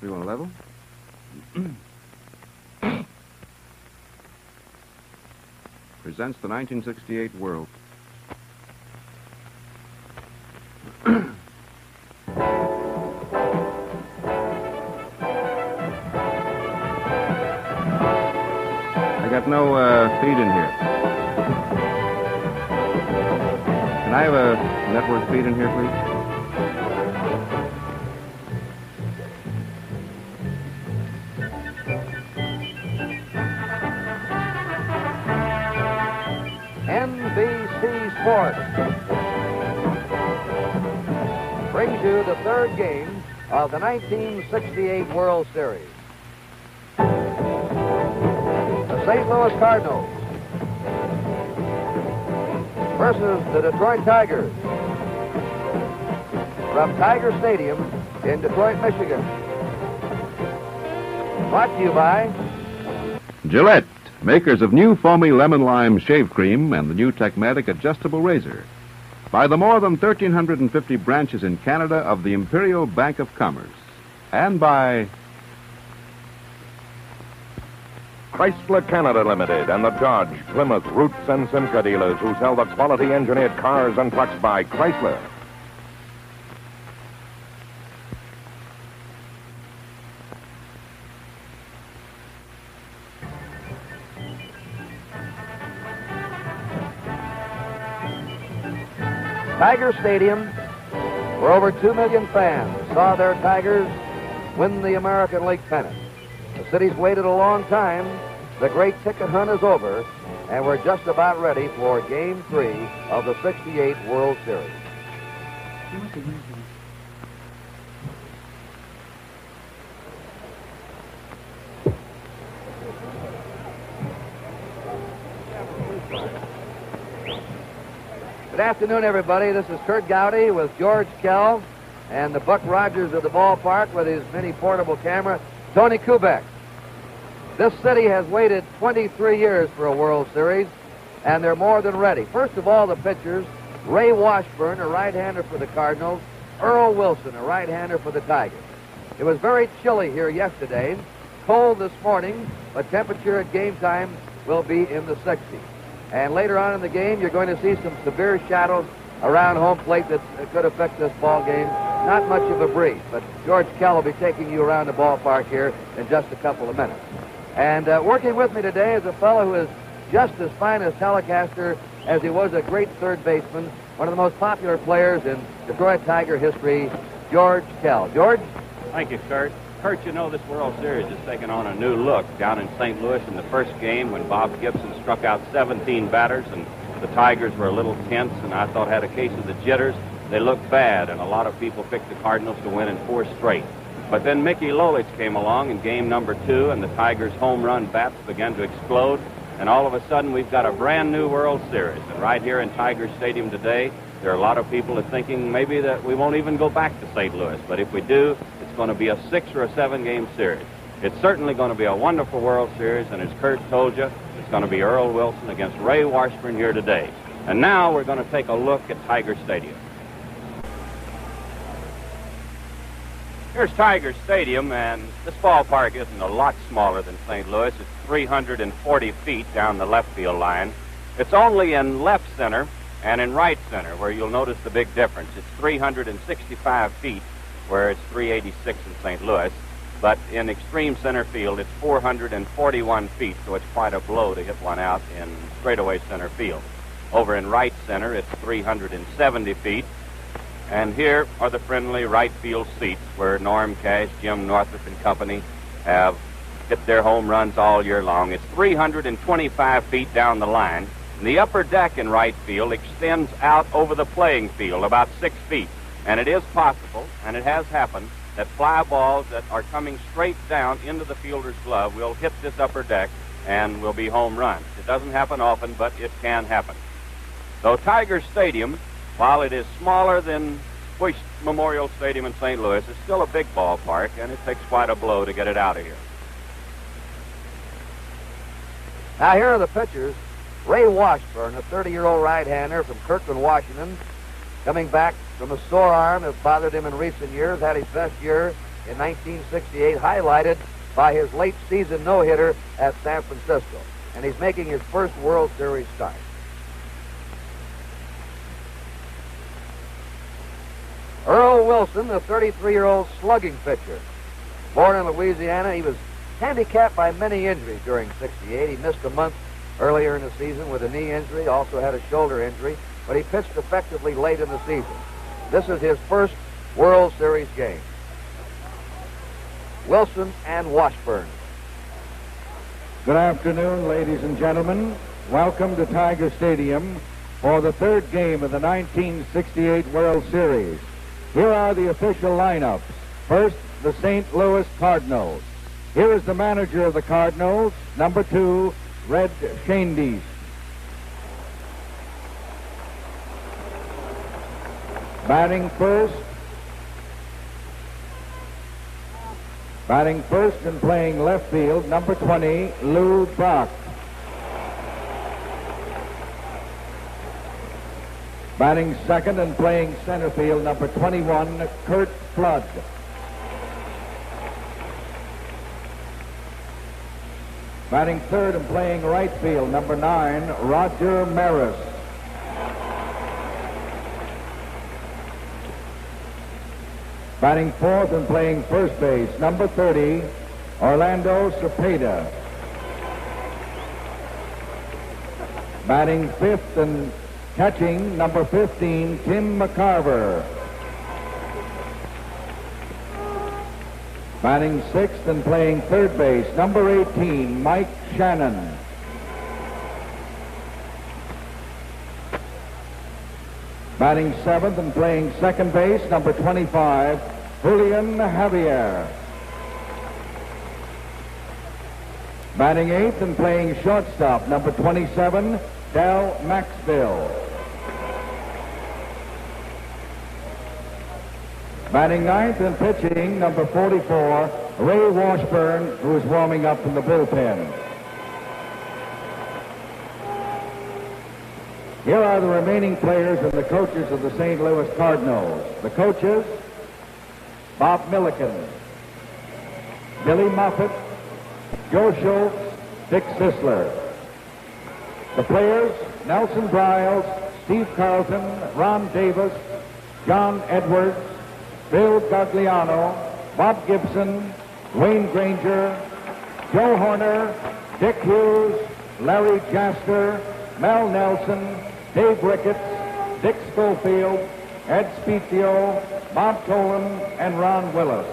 3-1 level. Presents the 1968 World. I got no feed in here. Can I have a network feed in here, please? NBC Sports brings you the third game of the 1968 World Series. The St. Louis Cardinals versus the Detroit Tigers from Tiger Stadium in Detroit, Michigan. Brought to you by Gillette, makers of new foamy lemon lime shave cream and the new Techmatic adjustable razor. By the more than 1,350 branches in Canada of the Imperial Bank of Commerce. And by Chrysler Canada Limited and the Dodge, Plymouth, Roots, and Simca dealers who sell the quality engineered cars and trucks by Chrysler. Tiger Stadium, where over 2 million fans saw their Tigers win the American League pennant. The city's waited a long time. The great ticket hunt is over, and we're just about ready for Game 3 of the 68 World Series. Good afternoon, everybody. This is Kurt Gowdy with George Kell and the Buck Rogers of the ballpark with his mini portable camera, Tony Kubek. This city has waited 23 years for a World Series, and they're more than ready. First of all, the pitchers, Ray Washburn, a right-hander for the Cardinals, Earl Wilson, a right-hander for the Tigers. It was very chilly here yesterday, cold this morning, but temperature at game time will be in the 60s. And later on in the game, you're going to see some severe shadows around home plate that could affect this ball game. Not much of a breeze, but George Kell will be taking you around the ballpark here in just a couple of minutes. And working with me today is a fellow who is just as fine a telecaster as he was a great third baseman, one of the most popular players in Detroit Tiger history, George Kell. George? Thank you, Kurt. Kurt, you know this World Series is taking on a new look down in St. Louis in the first game when Bob Gibson struck out 17 batters and the Tigers were a little tense and I thought had a case of the jitters. They looked bad and a lot of people picked the Cardinals to win in 4 straight. But then Mickey Lolich came along in game number 2 and the Tigers' home run bats began to explode and all of a sudden we've got a brand new World Series. And right here in Tiger Stadium today, there are a lot of people that are thinking maybe that we won't even go back to St. Louis. But if we do, it's going to be a 6 or a 7 game series. It's certainly going to be a wonderful World Series, and as Kurt told you, it's going to be Earl Wilson against Ray Washburn here today. And now we're going to take a look at Tiger Stadium. Here's Tiger Stadium, and this ballpark isn't a lot smaller than St. Louis. It's 340 feet down the left field line. It's only in left center and in right center where you'll notice the big difference. It's 365 feet where it's 386 in St. Louis. But in extreme center field, it's 441 feet, so it's quite a blow to hit one out in straightaway center field. Over in right center, it's 370 feet. And here are the friendly right field seats where Norm Cash, Jim Northrup and company have hit their home runs all year long. It's 325 feet down the line. And the upper deck in right field extends out over the playing field about 6 feet. And it is possible, and it has happened, that fly balls that are coming straight down into the fielder's glove will hit this upper deck and will be home runs. It doesn't happen often, but it can happen. So Tiger Stadium, while it is smaller than Bush Memorial Stadium in St. Louis, it's still a big ballpark, and it takes quite a blow to get it out of here. Now here are the pitchers. Ray Washburn, a 30-year-old right-hander from Kirkland, Washington, coming back from a sore arm that bothered him in recent years, had his best year in 1968, highlighted by his late season no-hitter at San Francisco. And he's making his first World Series start. Earl Wilson, the 33-year-old slugging pitcher. Born in Louisiana, he was handicapped by many injuries during 68. He missed a month earlier in the season with a knee injury, also had a shoulder injury, but he pitched effectively late in the season. This is his first World Series game. Wilson and Washburn. Good afternoon, ladies and gentlemen. Welcome to Tiger Stadium for the third game of the 1968 World Series. Here are the official lineups. First, the St. Louis Cardinals. Here is the manager of the Cardinals, number 2, Red Schoendienst. Batting first and playing left field, number 20, Lou Brock. Batting second and playing center field, number 21, Kurt Flood. Batting third and playing right field, number 9, Roger Maris. Batting fourth and playing first base, number 30, Orlando Cepeda. Batting fifth and catching, number 15, Tim McCarver. Batting sixth and playing third base, number 18, Mike Shannon. Batting seventh and playing second base, number 25, Julian Javier. Batting eighth and playing shortstop, number 27, Del Maxville. Batting ninth and pitching, number 44, Ray Washburn, who is warming up in the bullpen. Here are the remaining players and the coaches of the St. Louis Cardinals. The coaches, Bob Milliken, Billy Moffett, Joe Schultz, Dick Sisler. The players, Nelson Briles, Steve Carlton, Ron Davis, John Edwards, Bill Gagliano, Bob Gibson, Wayne Granger, Joe Horner, Dick Hughes, Larry Jaster, Mel Nelson, Dave Ricketts, Dick Schofield, Ed Spezio, Bob Tolan, and Ron Willis.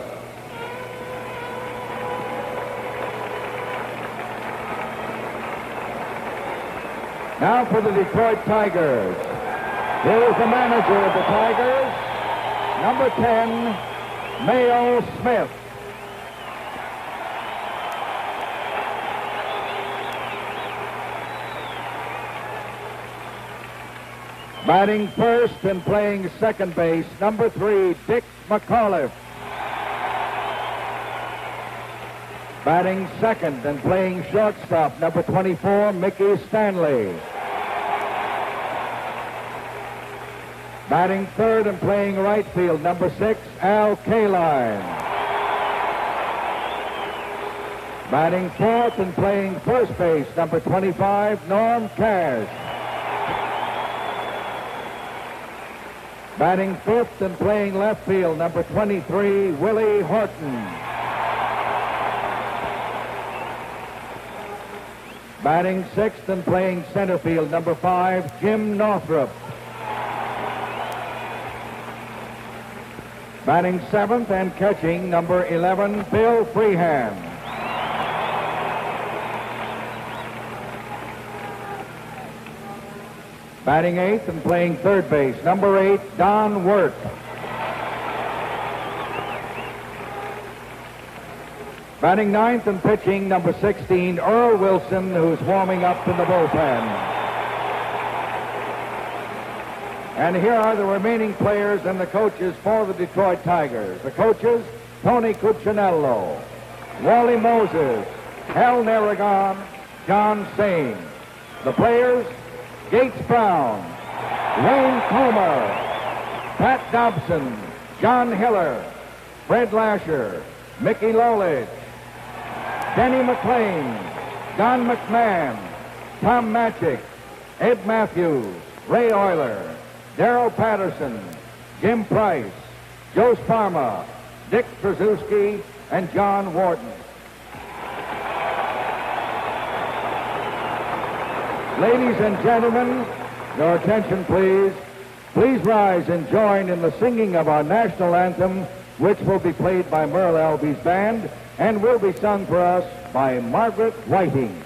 Now for the Detroit Tigers. Here is the manager of the Tigers, number 10, Mayo Smith. Batting first and playing second base, number 3, Dick McAuliffe. Batting second and playing shortstop, number 24, Mickey Stanley. Batting third and playing right field, number 6, Al Kaline. Batting fourth and playing first base, number 25, Norm Cash. Batting fifth and playing left field, number 23, Willie Horton. Batting sixth and playing center field, number 5, Jim Northrup. Batting seventh and catching, number 11, Bill Freehand. Batting eighth and playing third base, number 8, Don Wirt. Batting ninth and pitching, number 16, Earl Wilson, who's warming up in the bullpen. And here are the remaining players and the coaches for the Detroit Tigers. The coaches, Tony Cuccinello, Wally Moses, Hal Narragon, John Sain. The players, Gates Brown, Wayne Comer, Pat Dobson, John Hiller, Fred Lasher, Mickey Lolich, Denny McLean, Don McMahon, Tom Matchick, Ed Matthews, Ray Euler, Darrell Patterson, Jim Price, Joe Sparma, Dick Trzaskowski, and John Wharton. Ladies and gentlemen, your attention please. Please rise and join in the singing of our national anthem, which will be played by Merle Albee's band and will be sung for us by Margaret Whiting.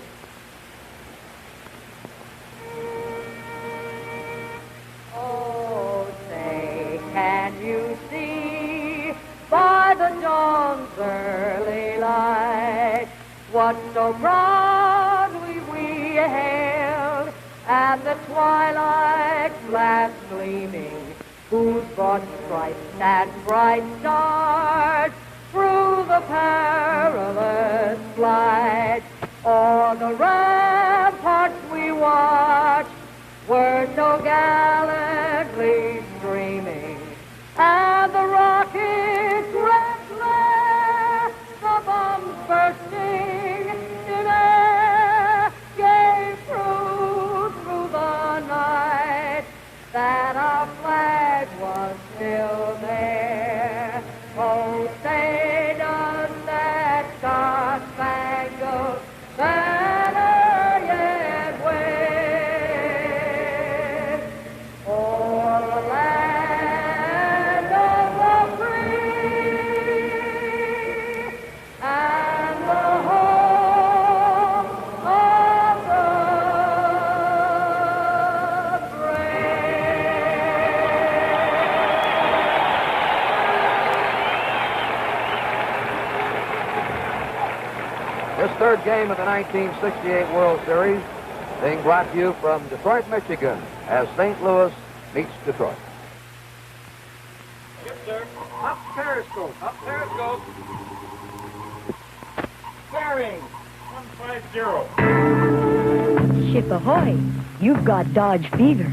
Oh, say, can you see by the dawn's early light what so proudly we hailed, and the twilight's last gleaming, whose broad stripes and bright stars through the perilous flight o'er the ramparts we watched were so gallantly streaming, and the rockets' red glare, the bombs bursting in air, gave proof through the night that our flag was still there. Oh, say does that star-spangled banner yet wave o'er the land of the free and the home of the brave? This third game of the 1968 World Series being brought to you from Detroit, Michigan, as St. Louis meets Detroit. Yes, sir. Up periscope. Up periscope. Bearing 150. Ship ahoy! You've got Dodge fever.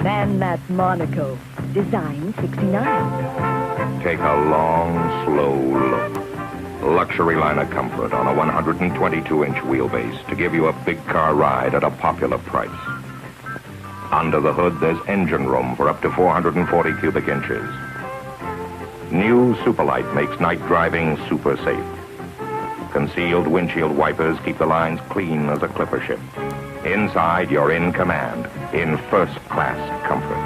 Man, that's Monaco. Design 69. Take a long, slow look. Luxury line of comfort on a 122-inch wheelbase to give you a big car ride at a popular price. Under the hood, there's engine room for up to 440 cubic inches. New Superlight makes night driving super safe. Concealed windshield wipers keep the lines clean as a clipper ship. Inside, you're in command, in first-class comfort.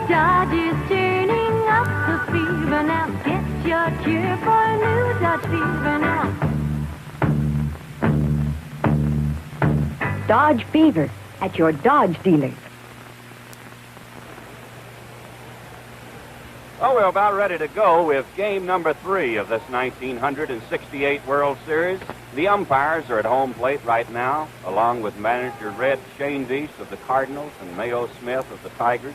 Dodge is turning up the fever now. Get your cure for a new Dodge fever now. Dodge fever at your Dodge dealer. Well, we're about ready to go with game number 3 of this 1968 World Series. The umpires are at home plate right now, along with manager Red Shane Deese of the Cardinals and Mayo Smith of the Tigers.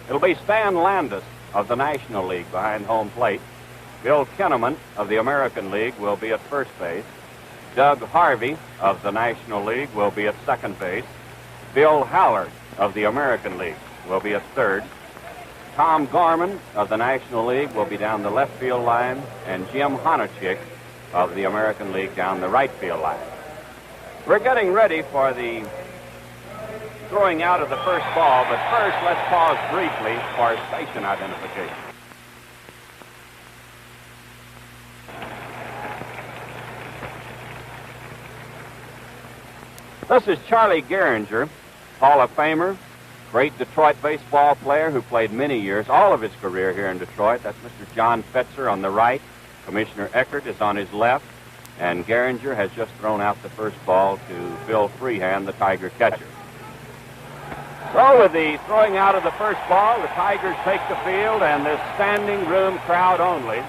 It'll be Stan Landis of the National League behind home plate. Bill Kenneman of the American League will be at first base. Doug Harvey of the National League will be at second base. Bill Hallard of the American League will be at third. Tom Gorman of the National League will be down the left field line, and Jim Honachik of the American League down the right field line. We're getting ready for the throwing out of the first ball, but first let's pause briefly for station identification. This is Charlie Gehringer, Hall of Famer, great Detroit baseball player who played many years, all of his career here in Detroit. That's Mr. John Fetzer on the right. Commissioner Eckert is on his left. And Gehringer has just thrown out the first ball to Bill Freehand, the Tiger catcher. So with the throwing out of the first ball, the Tigers take the field, and this standing room crowd only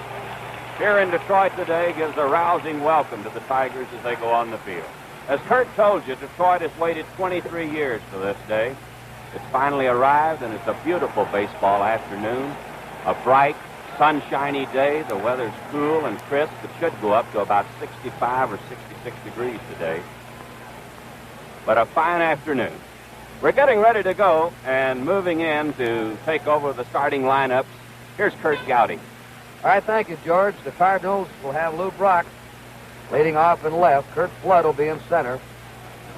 here in Detroit today gives a rousing welcome to the Tigers as they go on the field. As Kurt told you, Detroit has waited 23 years for this day. It's finally arrived, and it's a beautiful baseball afternoon. A bright, sunshiny day. The weather's cool and crisp. It should go up to about 65 or 66 degrees today. But a fine afternoon. We're getting ready to go and moving in to take over the starting lineups Here's Kurt Gowdy. All right, thank you, George. The Cardinals will have Lou Brock leading off in left. Kurt Flood will be in center.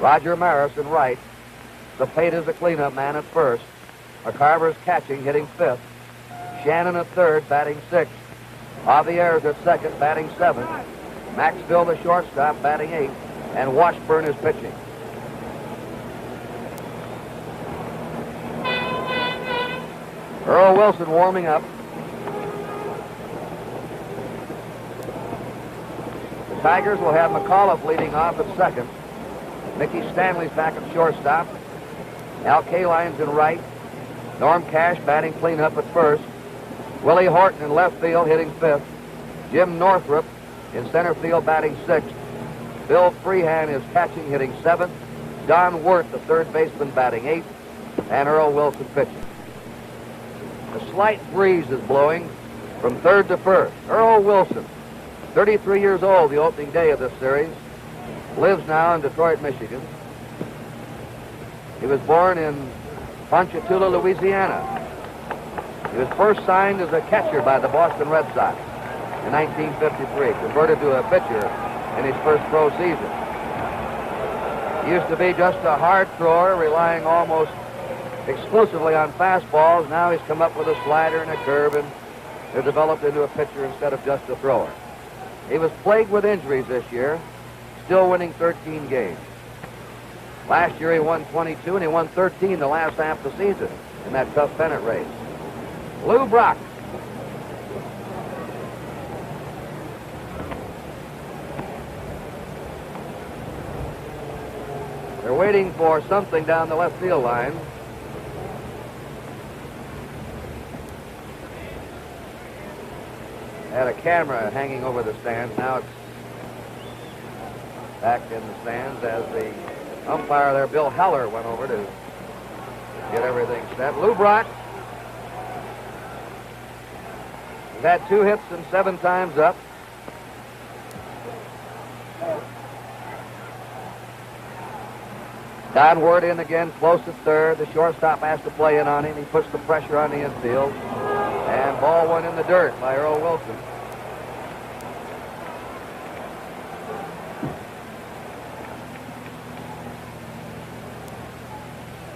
Roger Maris in right. Cepeda's the cleanup man at first. McCarver's catching, hitting fifth. Shannon at third, batting sixth. Javier's at second, batting seventh. Maxville, the shortstop, batting eighth. And Washburn is pitching. Earl Wilson warming up. The Tigers will have McAuliffe leading off at second. Mickey Stanley's back at shortstop. Al Kaline's in right. Norm Cash batting cleanup at first. Willie Horton in left field hitting fifth. Jim Northrup in center field batting sixth. Bill Freehan is catching, hitting seventh. Don Wirth, the third baseman, batting eighth. And Earl Wilson pitching. A slight breeze is blowing from third to first. Earl Wilson, 33 years old the opening day of this series, lives now in Detroit, Michigan. He was born in Ponchatoula, Louisiana. He was first signed as a catcher by the Boston Red Sox in 1953, converted to a pitcher in his first pro season. He used to be just a hard thrower, relying almost exclusively on fastballs. Now he's come up with a slider and a curve and has developed into a pitcher instead of just a thrower. He was plagued with injuries this year, still winning 13 games. Last year he won 22 and he won 13 the last half of the season in that tough pennant race. Lou Brock. They're waiting for something down the left field line. Had a camera hanging over the stands. Now it's back in the stands as the umpire there, Bill Heller, went over to get everything set. Lou Brock has had 2 hits and 7 times up. Don Ward in again, close to third. The shortstop has to play in on him. He puts the pressure on the infield. And ball went in the dirt by Earl Wilson.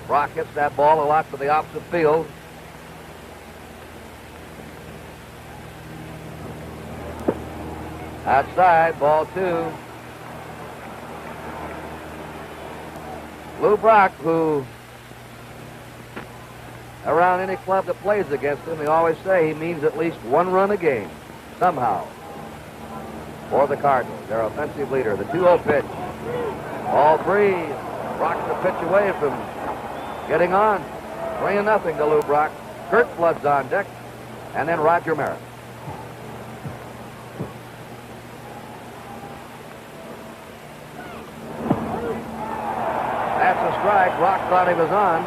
Brock hits that ball a lot to the opposite field. Outside, ball 2. Lou Brock, who around any club that plays against him, they always say he means at least 1 run a game, somehow, for the Cardinals, their offensive leader. The 2-0 pitch. Ball 3. Brock the pitch away from getting on. 3-0 to Lou Brock. Kurt Flood's on deck, and then Roger Maris. That's a strike. Brock thought he was on.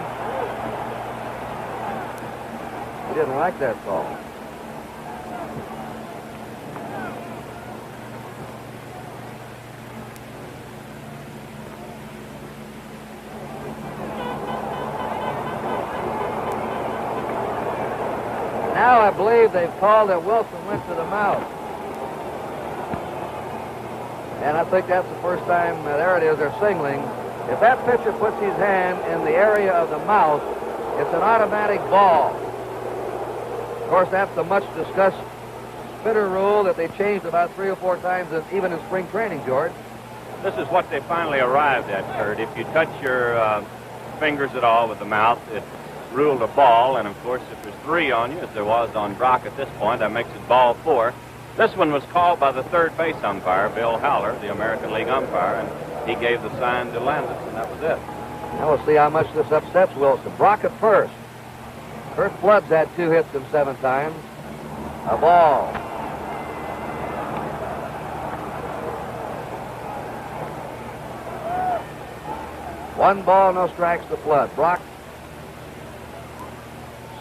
He didn't like that call. Now I believe they've called that Wilson went to the mouth. And I think that's the first time, there it is, they're signaling. If that pitcher puts his hand in the area of the mouth, it's an automatic ball. Of course, that's the much-discussed spitter rule that they changed about 3 or 4 times, even in spring training, George. This is what they finally arrived at, Kurt. If you touch your fingers at all with the mouth, it's ruled a ball. And, of course, if there's 3 on you, as there was on Brock at this point, that makes it ball 4. This one was called by the third base umpire, Bill Haller, the American League umpire, and he gave the sign to Landis, and that was it. Now we'll see how much this upsets Wilson. Brock at first. Kurt Flood's had 2 hits and 7 times. A ball. One ball, no strikes to Flood. Brock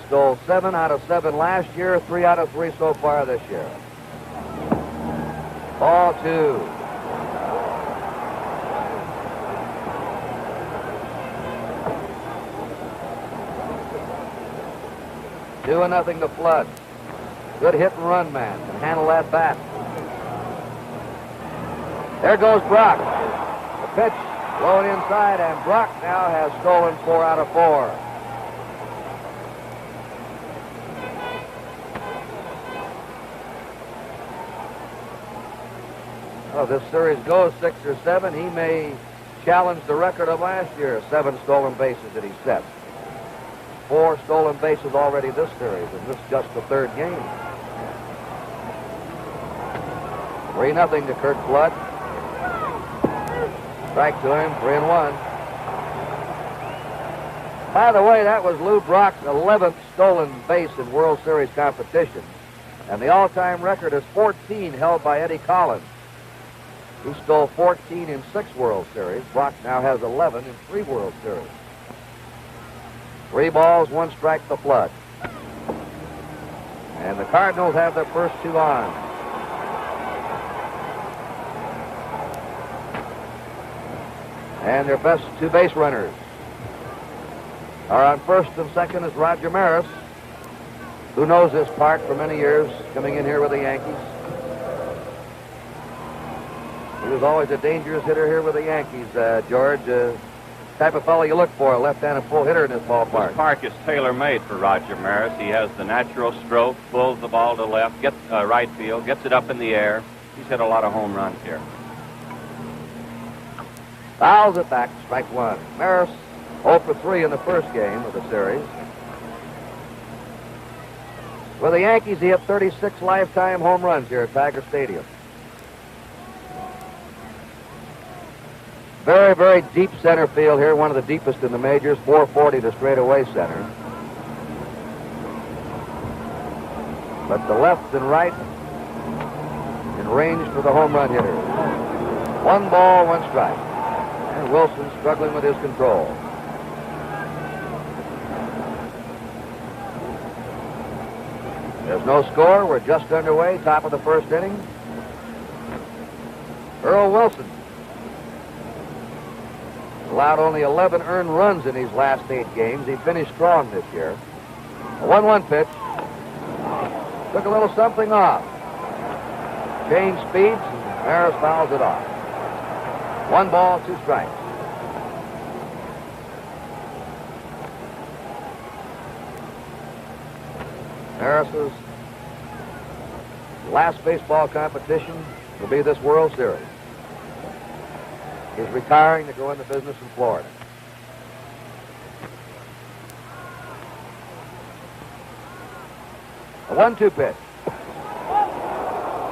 stole 7 out of 7 last year, 3 out of 3 so far this year. Ball 2. Two and nothing to Flood. Good hit and run man. Can handle that bat. There goes Brock. The pitch blowing inside, and Brock now has stolen 4 out of 4. Well, if this series goes 6 or 7, he may challenge the record of last year, 7 stolen bases that he set. 4 stolen bases already this series, and this is just the 3rd game. 3-0 to Kurt Flood. Strike to him, 3-1. By the way, that was Lou Brock's 11th stolen base in World Series competition, and the all-time record is 14, held by Eddie Collins. He stole 14 in 6 World Series. Brock now has 11 in 3 World Series. 3 balls, 1 strike to Flood. And the Cardinals have their first 2 on. And their best 2 base runners are on first and second is Roger Maris, who knows this park for many years, coming in here with the Yankees. He was always a dangerous hitter here with the Yankees, George. Type of fellow you look for, a left-handed full hitter in this ballpark. This park is tailor-made for Roger Maris. He has the natural stroke, pulls the ball to left, gets right field, gets it up in the air. He's hit a lot of home runs here. Fouls it back, strike 1. Maris 0 for 3 in the first game of the series. With the Yankees, he hit 36 lifetime home runs here at Tiger Stadium. Very, very deep center field here, one of the deepest in the majors, 440 to straightaway center. But the left and right in range for the home run hitter. 1 ball, 1 strike. And Wilson struggling with his control. There's no score. We're just underway, top of the first inning. Earl Wilson allowed only 11 earned runs in these last 8 games. He finished strong this year. A 1-1 pitch. Took a little something off. Changed speeds, and Maris fouls it off. 1 ball, 2 strikes. Maris's last baseball competition will be this World Series. He's retiring to go into business in Florida. A 1-2 pitch.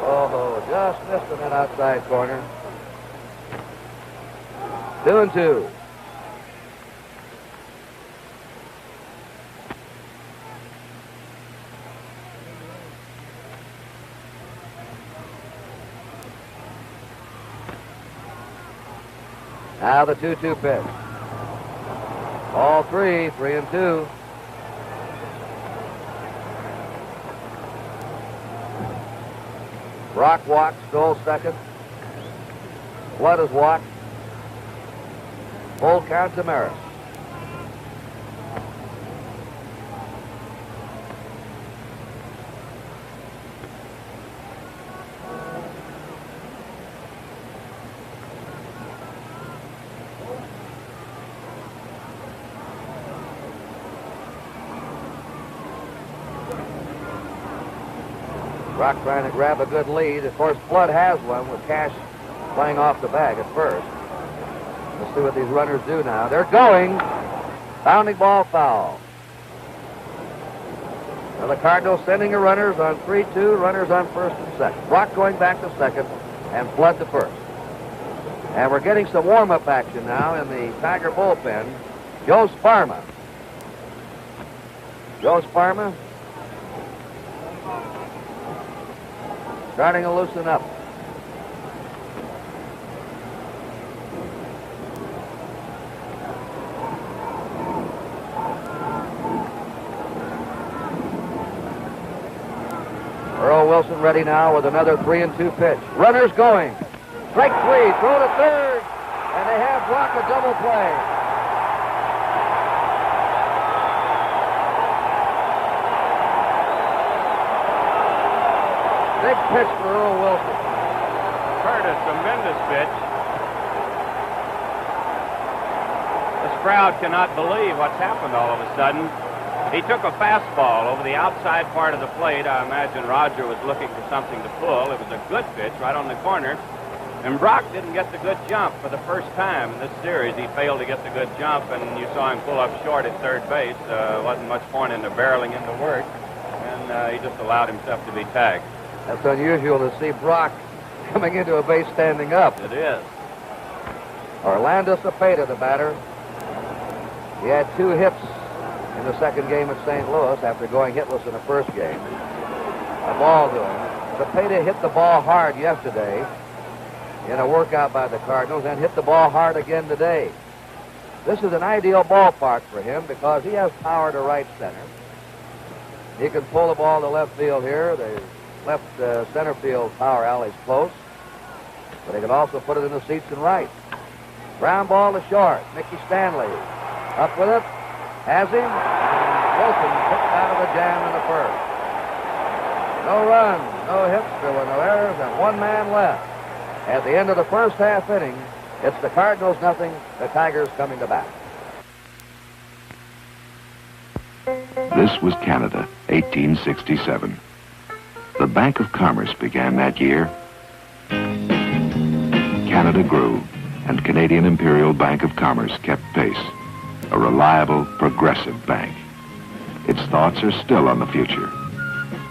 Oh, just missed in that outside corner. 2-2. Now the 2-2 pitch. All 3, 3-2. Brock walked, stole second. Flood is walked. Full count to Maris. Brock trying to grab a good lead. Of course, Flood has one with Cash playing off the bag at first. Let's see what these runners do now. They're going. Bounding ball foul. Now the Cardinals sending the runners on 3-2, runners on first and second. Brock going back to second, and Flood to first. And we're getting some warm-up action now in the Tiger bullpen. Joe Sparma. Joe Sparma starting to loosen up. Earl Wilson ready now with another 3-2 pitch. Runners going. Strike 3, throw to third, and they have Brock a double play. Big pitch for Earl Wilson. Heard a tremendous pitch. This crowd cannot believe what's happened all of a sudden. He took a fastball over the outside part of the plate. I imagine Roger was looking for something to pull. It was a good pitch right on the corner. And Brock didn't get the good jump for the first time in this series. He failed to get the good jump, and you saw him pull up short at third base. Wasn't much point in the barreling into work, and he just allowed himself to be tagged. That's unusual to see Brock coming into a base standing up. It is. Orlando Cepeda, the batter. He had 2 hits in the second game at St. Louis after going hitless in the first game. A ball to him. Cepeda hit the ball hard yesterday in a workout by the Cardinals and hit the ball hard again today. This is an ideal ballpark for him because he has power to right center. He can pull the ball to left field here. The left center field power alley's close, but he can also put it in the seats and right. Ground ball to short. Mickey Stanley up with it. Has him. And Wilson picked out of the jam in the first. No runs, no hits, there were no errors, and 1 man left. At the end of the first half inning, it's the Cardinals nothing, the Tigers coming to bat. This was Canada, 1867. The Bank of Commerce began that year. Canada grew, and Canadian Imperial Bank of Commerce kept pace. A reliable, progressive bank. Its thoughts are still on the future.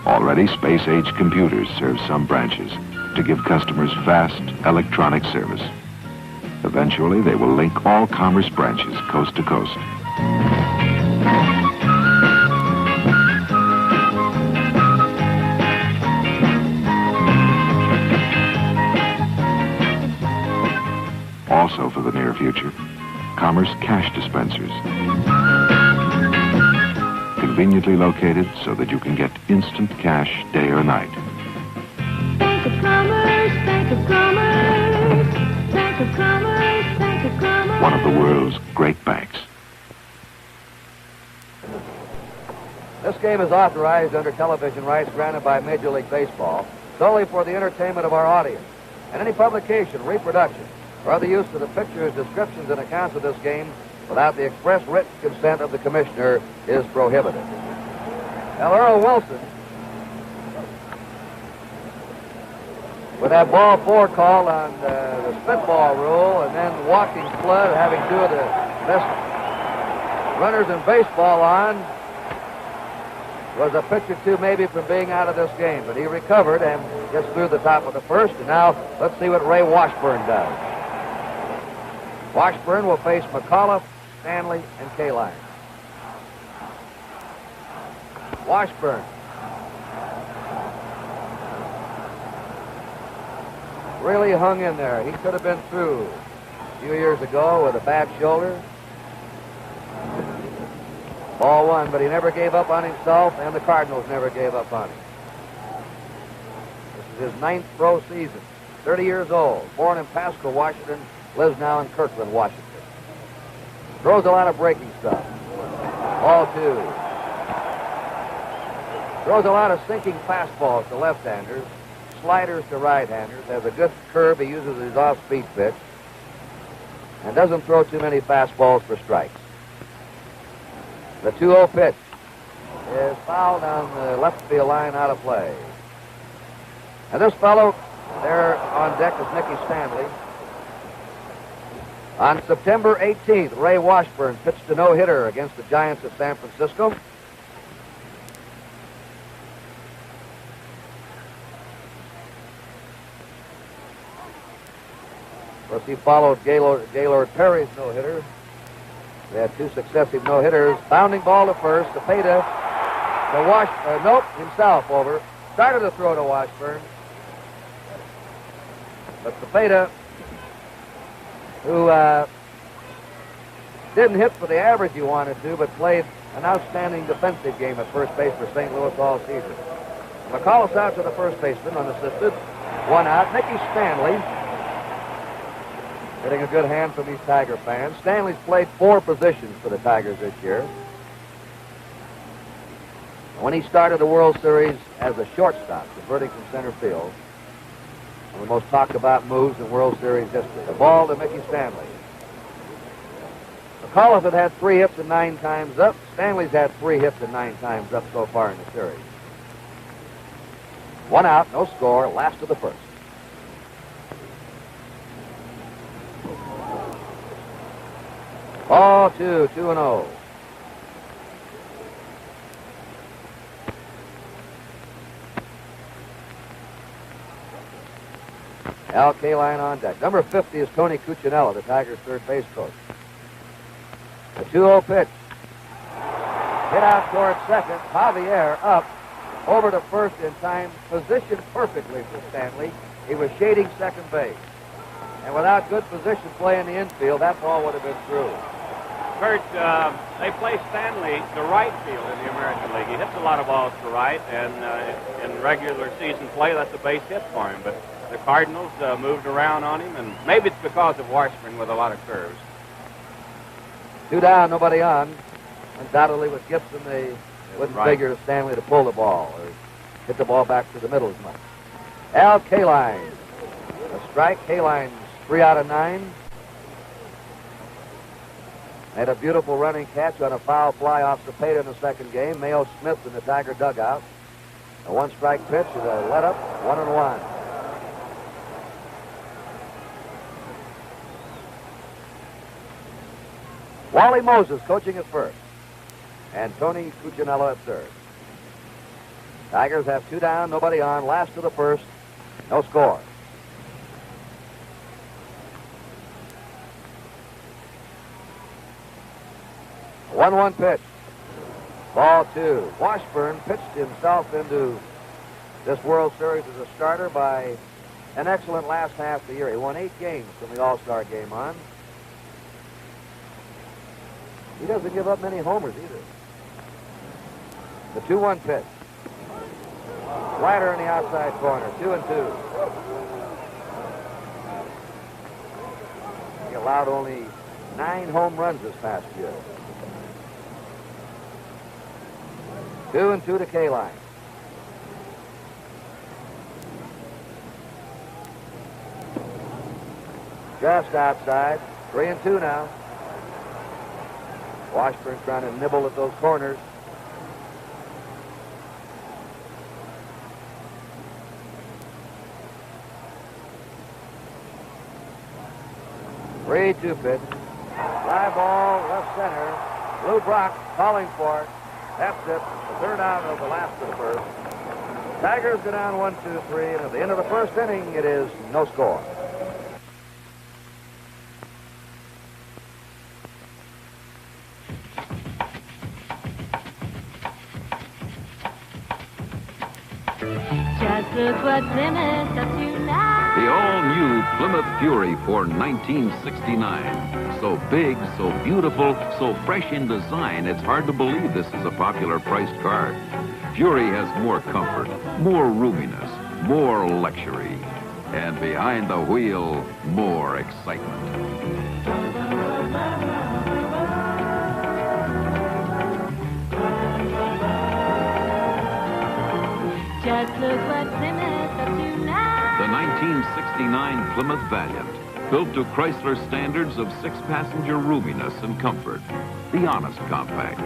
Already, space-age computers serve some branches to give customers fast electronic service. Eventually, they will link all Commerce branches coast to coast. Also for the near future, Commerce cash dispensers. Conveniently located so that you can get instant cash day or night. Bank of Commerce, Bank of Commerce, Bank of Commerce, Bank of Commerce. One of the world's great banks. This game is authorized under television rights granted by Major League Baseball solely for the entertainment of our audience. And any publication, reproduction, or other use of the pictures, descriptions, and accounts of this game without the express written consent of the commissioner is prohibited. Now, Earl Wilson, with that ball 4 call on the spitball rule and then walking flood, having 2 of the best runners in baseball on, was a pitch or 2 maybe from being out of this game. But he recovered and gets through the top of the first. And now let's see what Ray Washburn does. Washburn will face McAuliffe, Stanley, and Kaline. Washburn. Really hung in there. He could have been through a few years ago with a bad shoulder. Ball 1, but he never gave up on himself, and the Cardinals never gave up on him. This is his 9th pro season. 30 years old. Born in Pasco, Washington. Lives now in Kirkland, Washington. Throws a lot of breaking stuff. Ball 2. Throws a lot of sinking fastballs to left-handers, sliders to right-handers. Has a good curve. He uses his off-speed pitch. And doesn't throw too many fastballs for strikes. The 2-0 pitch is fouled on the left field line, out of play. And this fellow there on deck is Mickey Stanley. On September 18th, Ray Washburn pitched a no-hitter against the Giants of San Francisco. Of course, he followed Gaylord Perry's no-hitter. They had 2 successive no-hitters. Bounding ball to first. Cepeda to nope, himself over. Started to throw to Washburn. But Cepeda, who didn't hit for the average he wanted to, but played an outstanding defensive game at first base for St. Louis all season. McAuliffe's out to the first baseman, unassisted. 1 out. Mickey Stanley, getting a good hand from these Tiger fans. Stanley's played 4 positions for the Tigers this year. When he started the World Series as a shortstop, converting from center field, one of the most talked about moves in World Series history. The ball to Mickey Stanley. McAuliffe had had 3 hits and 9 times up. Stanley's had 3 hits and 9 times up so far in the series. 1 out, no score, last of the first. Ball 2, 2-0. Al Kaline on deck. Number 50 is Tony Cuccinella, the Tigers' third base coach. The 2-0 pitch. Hit out toward second. Javier up over to first in time. Positioned perfectly for Stanley. He was shading second base. And without good position play in the infield, that ball would have been through. Kurt, they play Stanley to right field in the American League. He hits a lot of balls to right, and in regular season play, that's a base hit for him. But the Cardinals moved around on him, and maybe it's because of Washburn with a lot of curves. 2 down, nobody on. Undoubtedly with Gibson, they wouldn't figure Stanley to pull the ball or hit the ball back to the middle as much. Al Kaline. A strike. Kaline's 3 out of 9. Had a beautiful running catch on a foul fly off Cepeda in the second game. Mayo Smith in the Tiger dugout. A 1-strike pitch is a let-up, 1-1. Wally Moses coaching at first. And Tony Cuccinella at third. Tigers have 2 down, nobody on. Last of the first, no score. A 1-1 pitch. Ball 2. Washburn pitched himself into this World Series as a starter by an excellent last half of the year. He won 8 games from the All-Star game on. He doesn't give up many homers either. The 2-1 pitch. Slider in the outside corner. 2-2. He allowed only 9 home runs this past year. 2-2 to Kaline. Just outside. 3-2 now. Washburn trying to nibble at those corners. Three, 2 pitch. Fly ball, left center. Lou Brock calling for it. That's it. The 3rd out of the last of the first. Tigers go down 1-2-3, and at the end of the first inning, it is no score. Just look what Plymouth's up to now. The all-new Plymouth Fury for 1969. So big, so beautiful, so fresh in design, it's hard to believe this is a popular priced car. Fury has more comfort, more roominess, more luxury, and behind the wheel, more excitement. Just look what Plymouth's up to now. The 1969 Plymouth Valiant, built to Chrysler standards of 6-passenger roominess and comfort. The honest compact.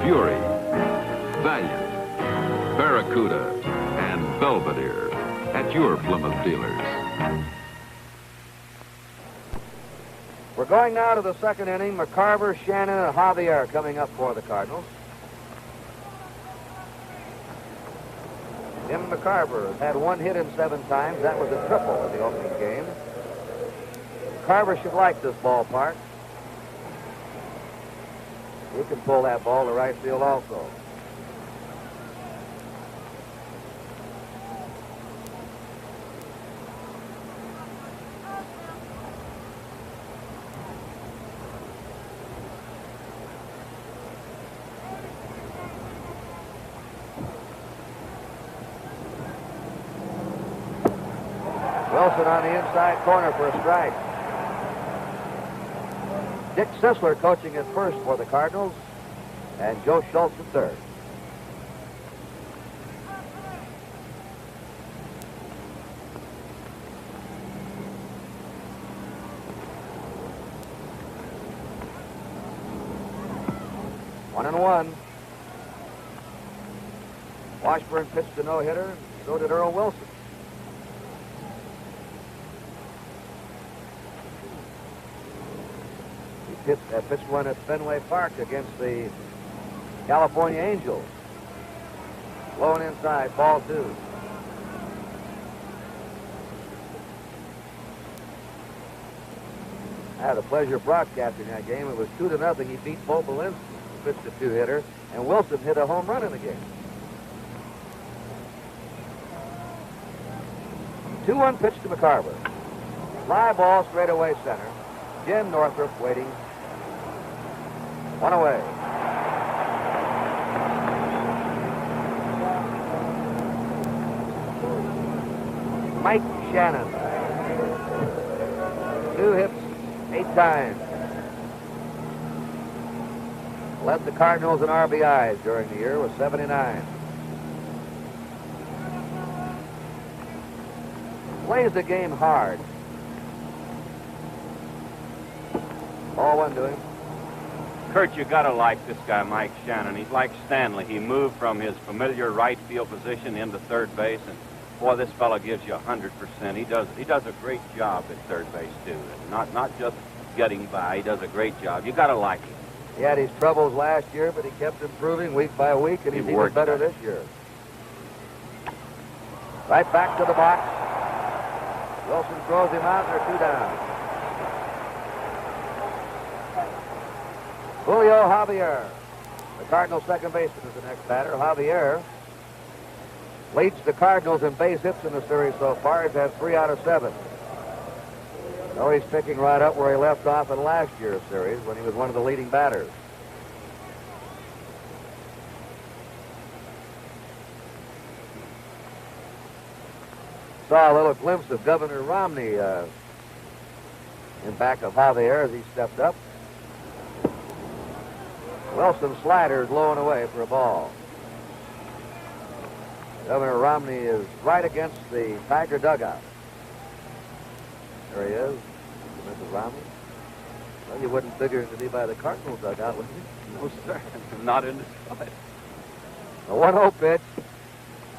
Fury, Valiant, Barracuda, and Belvedere at your Plymouth dealers. We're going now to the second inning. McCarver, Shannon, and Javier coming up for the Cardinals. Jim McCarver has had 1 hit in 7 times. That was a triple in the opening game. McCarver should like this ballpark. He can pull that ball to right field also. Wilson on the inside corner for a strike. Dick Sisler coaching at first for the Cardinals, and Joe Schultz at third. One and one. Washburn pitched a no-hitter, and so did Earl Wilson. He pitched one at Fenway Park against the California Angels. Low and inside, ball two. I had the pleasure of broadcasting that game. It was 2-0. He beat Bo Belinsky, who pitched a two-hitter, and Wilson hit a home run in the game. 2-1 pitch to McCarver. Fly ball straight away center. Jim Northrup waiting. One away. Mike Shannon. 2 hits, 8 times. Led the Cardinals in RBIs during the year with 79. Plays the game hard. Ball one to him. Kurt, you gotta like this guy, Mike Shannon. He's like Stanley. He moved from his familiar right field position into third base, and boy, this fellow gives you 100%. He does a great job at third base too. Not just getting by. He does a great job. You gotta like him. He had his troubles last year, but he kept improving week by week, and he's even better this year. Right back to the box. Wilson throws him out, and they're 2 down. Julio Javier, the Cardinals' second baseman, is the next batter. Javier leads the Cardinals in base hits in the series so far. He's had 3 out of 7. So he's picking right up where he left off in last year's series when he was one of the leading batters. Saw a little glimpse of Governor Romney in back of Javier as he stepped up. Wilson's slider is low and away for a ball. Governor Romney is right against the Tiger dugout. There he is, Mrs. Romney. Well, you wouldn't figure him to be by the Cardinals dugout, would you? No, sir. Not in the spot. A 1-0 pitch.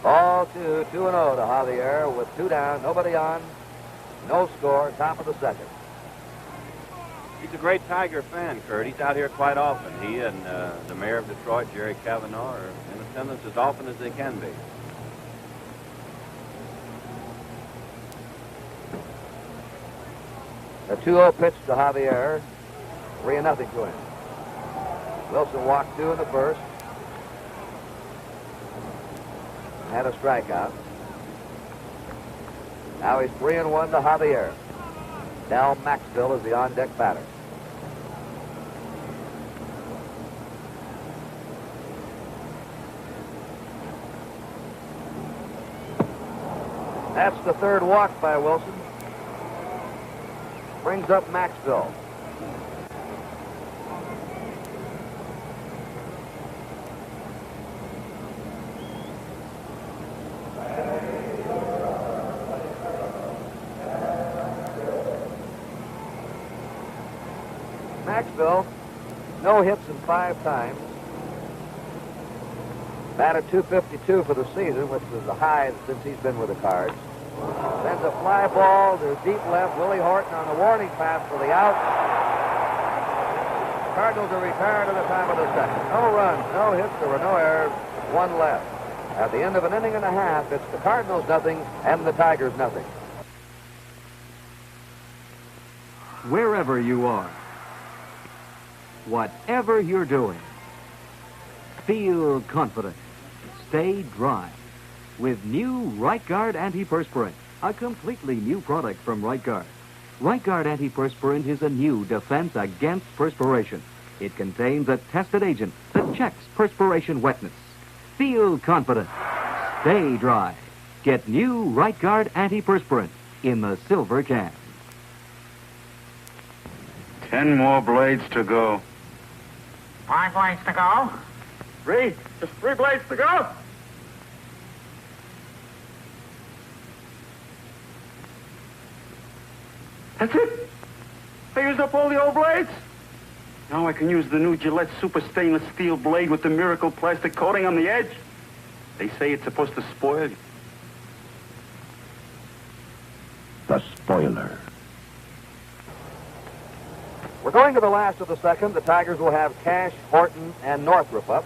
Ball 2, 2-0 to Javier with 2 down, nobody on, no score, top of the second. He's a great Tiger fan, Kurt. He's out here quite often. He and the mayor of Detroit, Jerry Kavanaugh, are in attendance as often as they can be. A 2-0 pitch to Javier, 3-0 to him. Wilson walked 2 in the first. Had a strikeout. Now he's 3-1 to Javier. Dal Maxwell is the on-deck batter. That's the third walk by Wilson. Brings up Maxwell. Maxwell, no hits in 5 times. Batted .252 for the season, which was the high since he's been with the Cards. Sends a fly ball to deep left. Willie Horton on the warning pass for the out. Cardinals are retired at the time of the second. No runs, no hits, there were no errors, 1 left. At the end of an inning and a half, it's the Cardinals nothing and the Tigers nothing. Wherever you are, whatever you're doing, feel confident. Stay dry with new Right Guard Antiperspirant, a completely new product from Right Guard. Right Guard Antiperspirant is a new defense against perspiration. It contains a tested agent that checks perspiration wetness. Feel confident. Stay dry. Get new Right Guard Antiperspirant in the silver can. 10 more blades to go. 5 blades to go. 3. Just 3 blades to go. That's it. I used up all the old blades. Now I can use the new Gillette Super Stainless Steel blade with the miracle plastic coating on the edge. They say it's supposed to spoil you. The spoiler. We're going to the last of the second. The Tigers will have Cash, Horton, and Northrup up.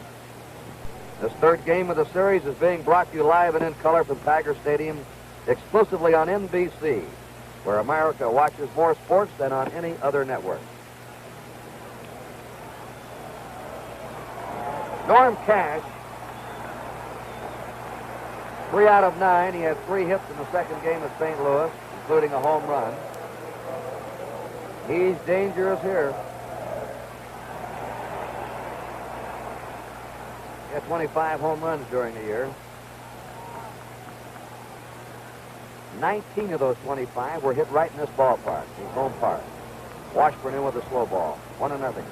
This third game of the series is being brought to you live and in color from Tiger Stadium, exclusively on NBC, where America watches more sports than on any other network. Norm Cash, 3 out of 9. He had 3 hits in the second game at St. Louis, including a home run. He's dangerous here. He had 25 home runs during the year. 19 of those 25 were hit right in this ballpark, his home park. Washburn in with a slow ball, 1-0.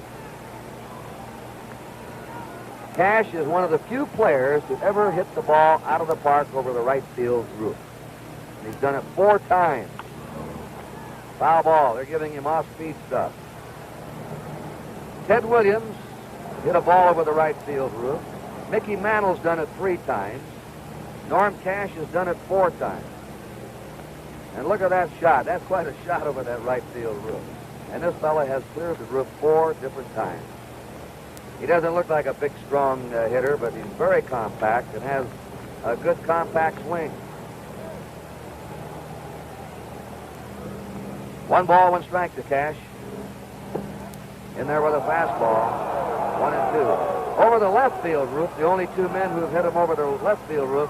Cash is one of the few players to ever hit the ball out of the park over the right field roof. He's done it 4 times. Foul ball. They're giving him off-speed stuff. Ted Williams hit a ball over the right field roof. Mickey Mantle's done it 3 times. Norm Cash has done it 4 times. And look at that shot. That's quite a shot over that right field roof. And this fella has cleared the roof 4 different times. He doesn't look like a big, strong hitter, but he's very compact and has a good compact swing. 1 ball, 1 strike to Cash. In there with a fastball. 1-2. Over the left field roof, the only 2 men who have hit him over the left field roof,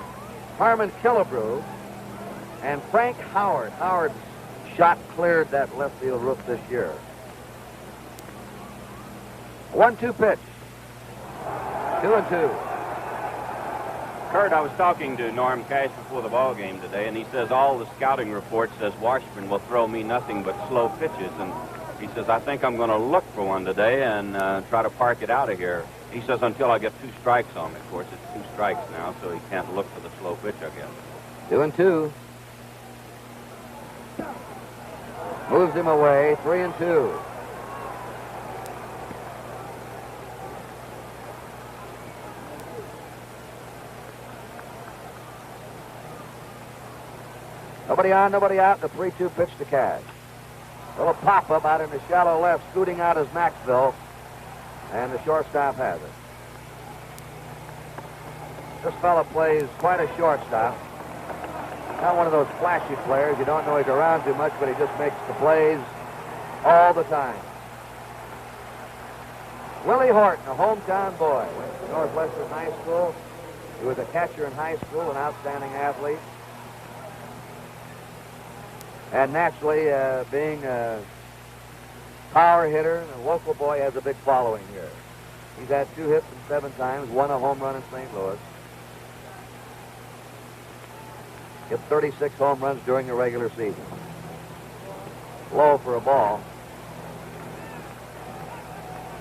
Harmon Killebrew and Frank Howard. Howard's shot cleared that left field roof this year. 1-2 pitch. 2-2. Kurt, I was talking to Norm Cash before the ball game today, and he says all the scouting report says Washburn will throw me nothing but slow pitches. And he says, I think I'm going to look for one today and try to park it out of here. He says until I get 2 strikes on me. Of course, it's 2 strikes now, so he can't look for the slow pitch, I guess. 2-2. Moves him away. 3-2. Nobody on, nobody out. The 3-2 pitch to Cash. A little pop-up out in the shallow left. Scooting out is Maxville. And the shortstop has it. This fella plays quite a shortstop. Not one of those flashy players. You don't know he's around too much, but he just makes the plays all the time. Willie Horton, a hometown boy. Went to Northwestern High School. He was a catcher in high school, an outstanding athlete. And naturally, being a power hitter and a local boy, has a big following here. He's had 2 hits and 7 times, won a home run in St. Louis. Hit 36 home runs during the regular season. Low for a ball.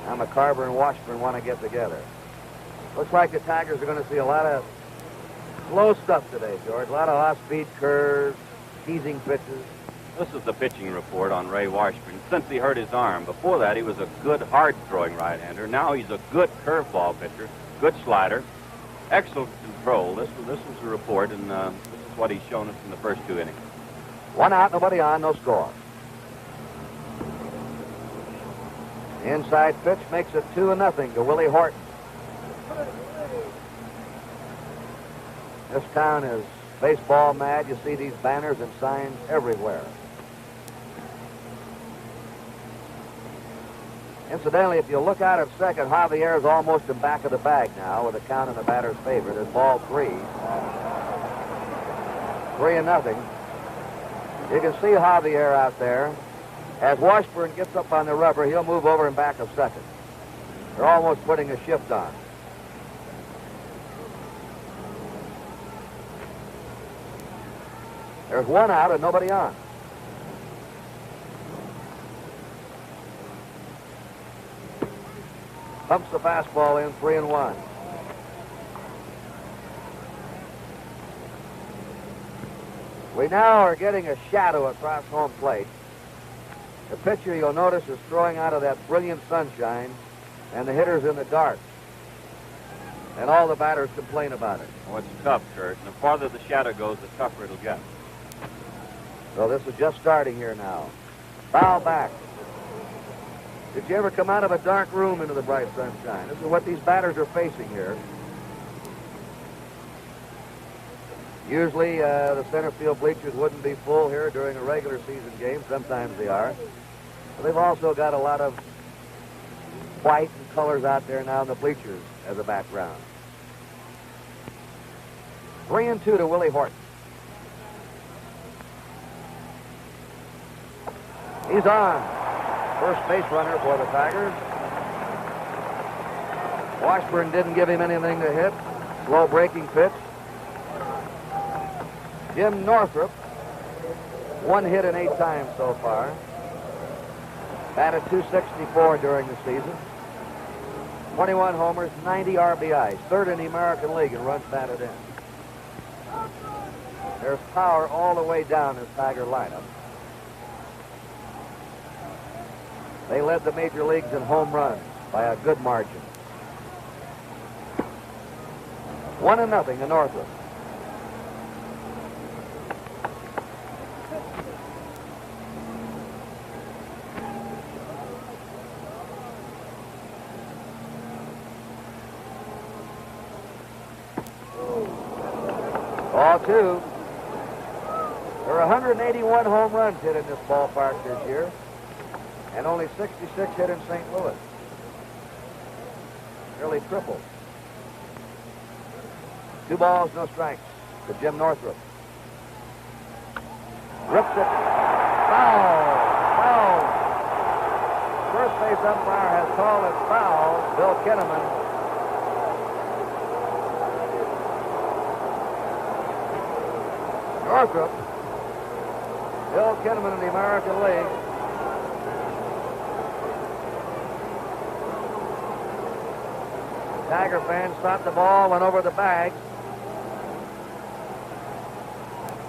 Now McCarver and Washburn want to get together. Looks like the Tigers are going to see a lot of slow stuff today, George. A lot of off-speed curves, teasing pitches. This is the pitching report on Ray Washburn since he hurt his arm. Before that, he was a good, hard-throwing right-hander. Now he's a good curveball pitcher, good slider, excellent control. This was the report, and this is what he's shown us in the first 2 innings. 1 out, nobody on, no score. Inside pitch makes it 2-0 to Willie Horton. This town is baseball mad. You see these banners and signs everywhere. Incidentally, if you look out at second, Javier is almost in back of the bag now with a count in the batter's favor. There's ball 3. 3-0. You can see Javier out there. As Washburn gets up on the rubber, he'll move over in back of second. They're almost putting a shift on. There's 1 out and nobody on. Pumps the fastball in, 3-1. We now are getting a shadow across home plate. The pitcher, you'll notice, is throwing out of that brilliant sunshine, and the hitter's in the dark. And all the batters complain about it. Oh, it's tough, Kurt. And the farther the shadow goes, the tougher it'll get. So this is just starting here now. Foul back. Did you ever come out of a dark room into the bright sunshine? This is what these batters are facing here. Usually the center field bleachers wouldn't be full here during a regular season game. Sometimes they are. But they've also got a lot of white and colors out there now in the bleachers as a background. 3-2 to Willie Horton. He's on. First base runner for the Tigers. Washburn didn't give him anything to hit. Slow breaking pitch. Jim Northrup, 1 hit in 8 times so far. Batted .264 during the season. 21 homers, 90 RBIs. 3rd in the American League in runs batted in. There's power all the way down this Tiger lineup. They led the major leagues in home runs by a good margin. 1-0 to Northrup. Ball 2. There are 181 home runs hit in this ballpark this year, and only 66 hit in St. Louis. Nearly triple. 2 balls, no strikes to Jim Northrup. Rips it. Foul. Foul. First base umpire has called it foul. Bill Kinnaman. Northrup. Bill Kinnaman in the American League. Tiger fans thought the ball went over the bag.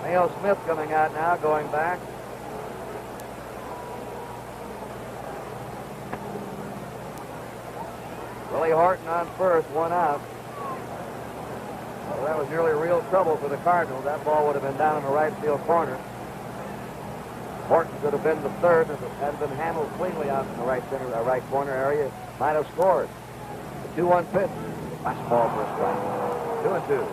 Neil Smith coming out now, going back. Willie Horton on first, 1 out. Well, that was nearly real trouble for the Cardinals. That ball would have been down in the right field corner. Horton could have been the third if it had been handled cleanly out in the right corner area. Might have scored. The 2-1 pitch. Fastball for a strike. 2-2.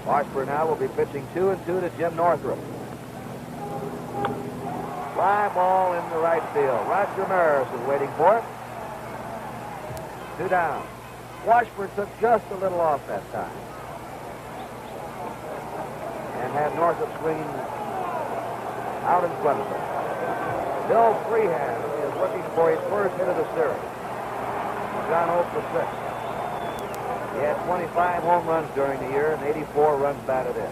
Washburn now will be pitching 2-2 to Jim Northrup. Fly ball in the right field. Roger Maris is waiting for it. 2 down. Washburn took just a little off that time. And had Northrup swinging out in front of him. Bill Freehand is looking for his first hit of the series. He's gone 0 for 6. He had 25 home runs during the year and 84 runs batted in.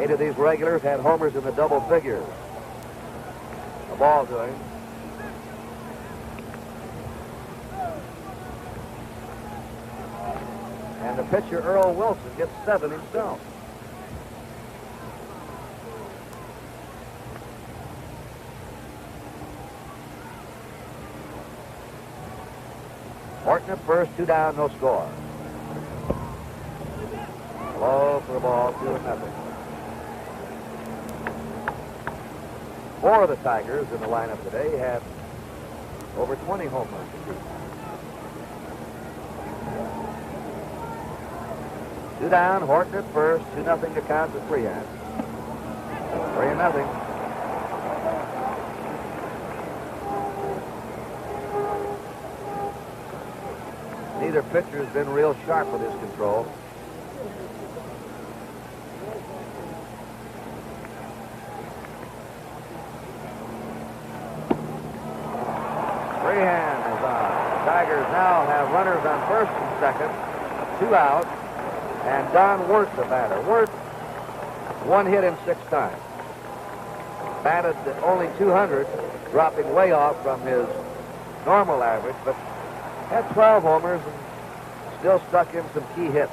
Eight of these regulars had homers in the double figures. A ball to him. And the pitcher, Earl Wilson, gets 7 himself. Horton at first, 2 down, no score. Low for a ball, 2-0. 4 of the Tigers in the lineup today had over 20 home runs. Two down, Horton at first, 2-0 to count to Freehand. 3-0. neither pitcher has been real sharp with his control. Freehand is on. Tigers now have runners on first and second, 2 out, and Don Wirth the batter. Wirth, 1 hit in 6 times. Batted at only 200, dropping way off from his normal average, but had 12 homers and still stuck in some key hits.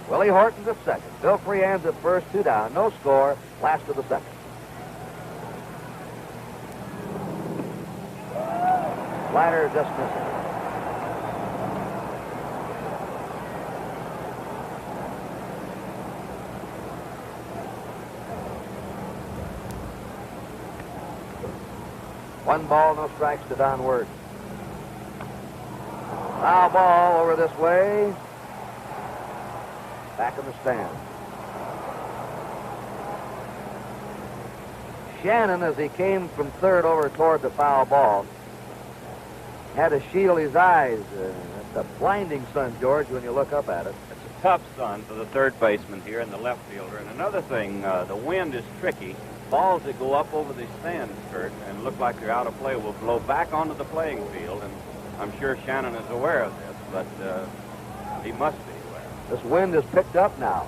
Willie Horton's at second. Bill Freehand's at first, 2 down. No score. Last of the second. Slider just missing. One ball, no strikes to Don Wirth. Foul ball over this way. Back in the stand. Shannon, as he came from third over toward the foul ball, had to shield his eyes. It's a blinding sun, George, when you look up at it. It's a tough sun for the third baseman here and the left fielder. And another thing, the wind is tricky. Balls that go up over the stand, Kurt, and look like they're out of play will blow back onto the playing field. And I'm sure Shannon is aware of this, but he must be. This wind is picked up now,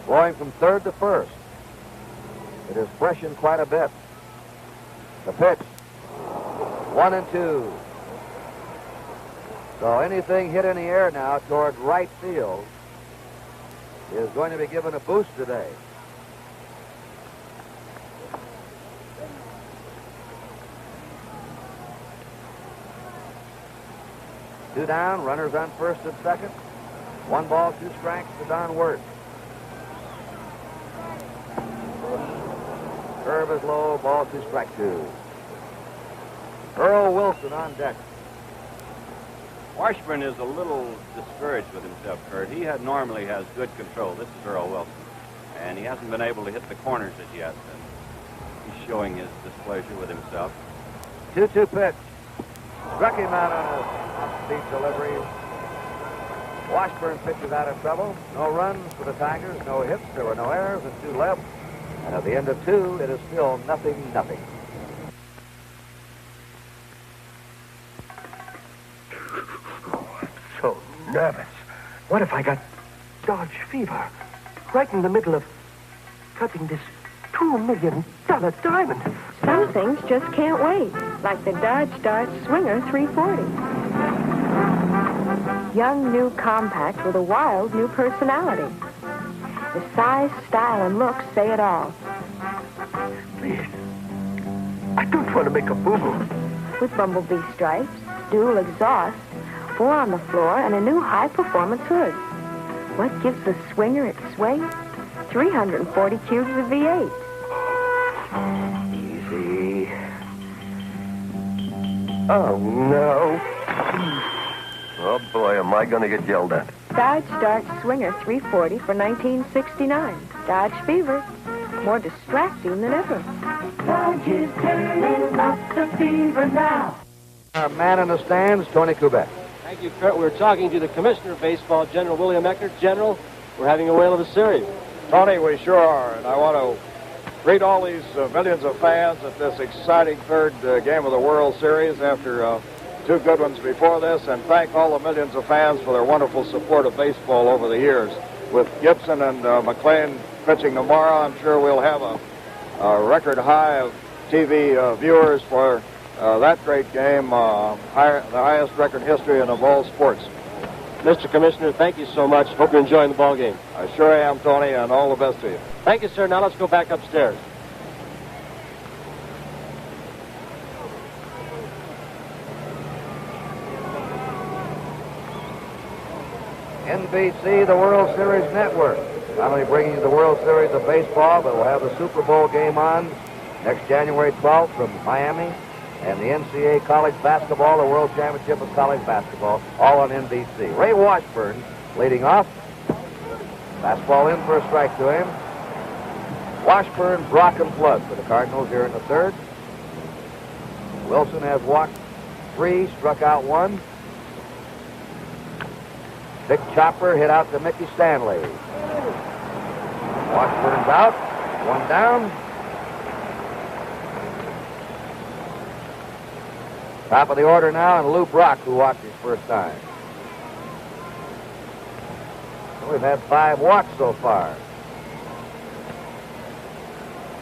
blowing from third to first. It has freshened quite a bit. The pitch, 1-2. So anything hit in the air now toward right field is going to be given a boost today. Two down, runners on first and second. 1 ball, 2 strikes to Don Wirth. Curve is low, ball 2, strike 2. Earl Wilson on deck. Washburn is a little discouraged with himself, Kurt. He normally has good control. This is Earl Wilson. And he hasn't been able to hit the corners as yet. And he's showing his displeasure with himself. 2-2 pitch. Struck him out on a off-speed delivery. Washburn pitches out of trouble. No runs for the Tigers, no hits. There were no errors and 2 left. And at the end of 2, it is still 0-0. Oh, I'm so nervous. What if I got Dodge fever? Right in the middle of cutting this $2 million diamond. Some things just can't wait, like the Dodge Dart Swinger 340. Young, new compact with a wild new personality. The size, style, and looks say it all. Please, I don't want to make a boo-boo. With bumblebee stripes, dual exhaust, 4 on the floor, and a new high-performance hood. What gives the Swinger its swing? 340 cubes of V8. Easy. Oh, no. Oh, boy, am I going to get yelled at. Dodge Dart Swinger 340 for 1969. Dodge Fever. More distracting than ever. Dodge is turning up the fever now. Our man in the stands, Tony Kubek. Thank you, Kurt. We're talking to the Commissioner of Baseball, General William Eckert. General, we're having a whale of a series. Tony, we sure are, and I want to greet all these millions of fans at this exciting third game of the World Series after 2 good ones before this, and thank all the millions of fans for their wonderful support of baseball over the years. With Gibson and McLean pitching tomorrow, I'm sure we'll have a record high of TV viewers for that great game, the highest record history in of all sports. Mr. Commissioner, thank you so much. Hope you're enjoying the ball game. I sure am, Tony, and all the best to you. Thank you, sir. Now let's go back upstairs. NBC, the World Series Network. Not only bringing you the World Series of Baseball, but we'll have the Super Bowl game on next January 12th from Miami. And the NCAA College Basketball, the World Championship of College Basketball, all on NBC. Ray Washburn leading off. Fastball in for a strike to him. Washburn, Brock, and Flood for the Cardinals here in the third. Wilson has walked 3, struck out 1. Big chopper hit out to Mickey Stanley. Washburn's out, 1 down. Top of the order now, and Lou Brock, who walked his first time. We've had 5 walks so far.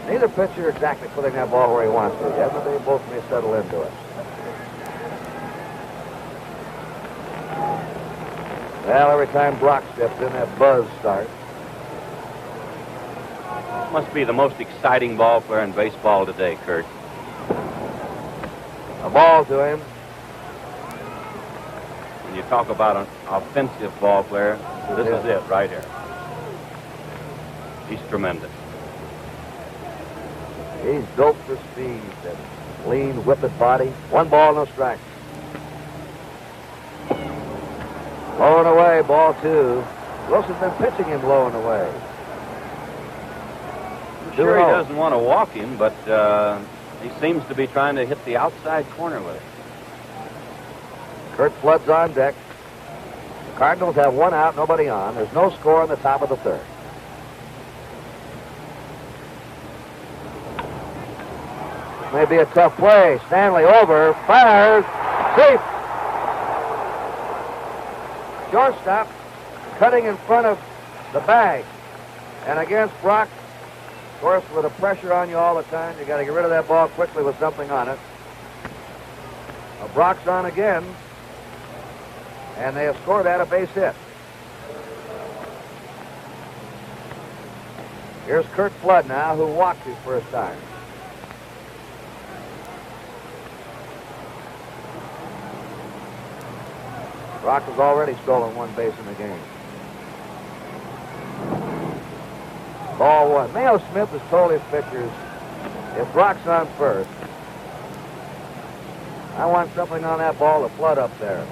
Neither pitcher exactly putting that ball where he wants to yet, but they both may settle into it. Well, every time Brock steps in, that buzz starts. Must be the most exciting ball player in baseball today, Kurt. A ball to him. When you talk about an offensive ball player, this is it right here. He's tremendous. He's built for speed, that lean, whippet body. 1 ball, no strikes. Low and away, ball 2. Wilson's been pitching him low and away. I'm sure he doesn't want to walk him, but he seems to be trying to hit the outside corner with it. Kurt Flood's on deck. The Cardinals have 1 out, nobody on. There's no score in the top of the third. May be a tough play. Stanley over, fires, safe. Shortstop cutting in front of the bag. And against Brock, of course, with the pressure on you all the time, you got to get rid of that ball quickly with something on it. Now Brock's on again, and they have scored at a base hit. Here's Kurt Flood now, who walked his first time. Brock has already stolen 1 base in the game. Ball 1. Mayo Smith has told his pitchers, if Brock's on first, I want something on that ball to Flood up there.